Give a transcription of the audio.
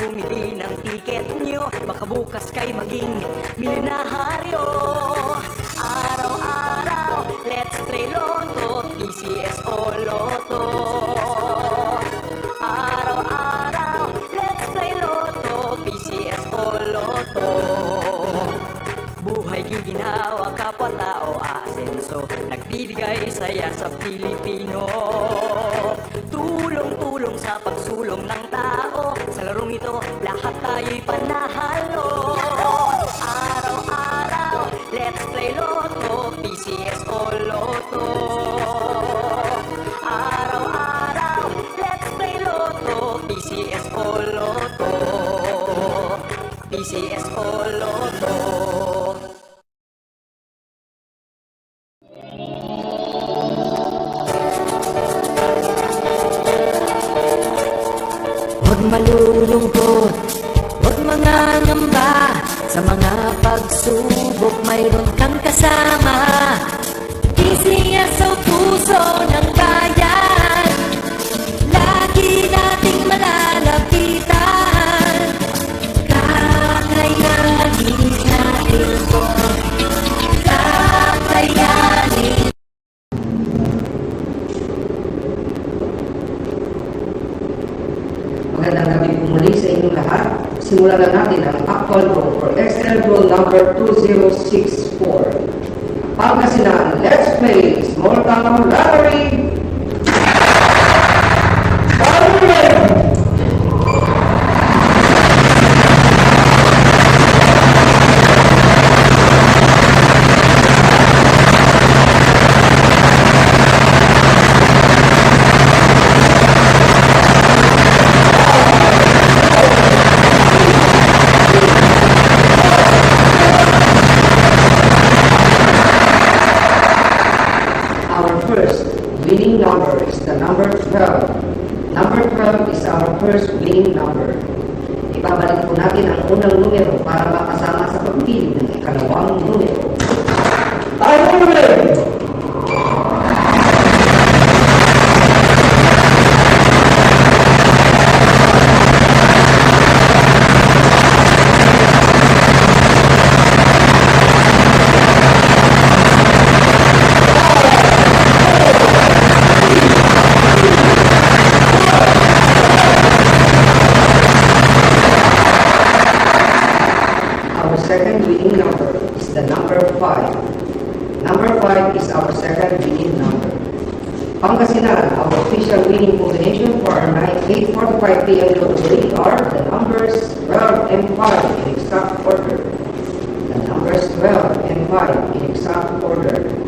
bumili ng tiket nyo, baka bukas kay maging milyonaryo. Araw-araw, let's play Lotto, PCS o Lotto. Araw-araw, let's play Lotto, PCS o Lotto. Buhay giginawa, kapwa-tao asenso, nagbibigay saya sa Pilipino. Tulong-tulong sa pagsulong ng tao, sa larong ito lahat tayo'y panahalo. Araw-araw, let's play Lotto, PCS o Lotto. Araw-araw, let's play Lotto, PCS o Lotto. PCS o Lotto. Huwag malulungkot, huwag mangangamba, sa mga pagsubok mayroon kang kasama. PCS sa puso ng bayan, lagi nating malalapitan. Kakayanin natin ito, kakayanin. Magandang gabi po muli sa inyong lahat. Simulan na natin ang actual draw for XL Draw number 2064. Pangasinan, let's play Small Town Lottery. Winning number is the number 12. Number 12 is our first winning number. Ibabalik po natin ang unang numero para makasama sa pagpili ng ikalawang numero. Tayo ulit! Second winning number is the number 5. Number 5 is our second winning number. Pangasinan, our official winning combination for our night 8:45 p.m. today are the numbers 12 and 5 in exact order. The numbers 12 and 5 in exact order.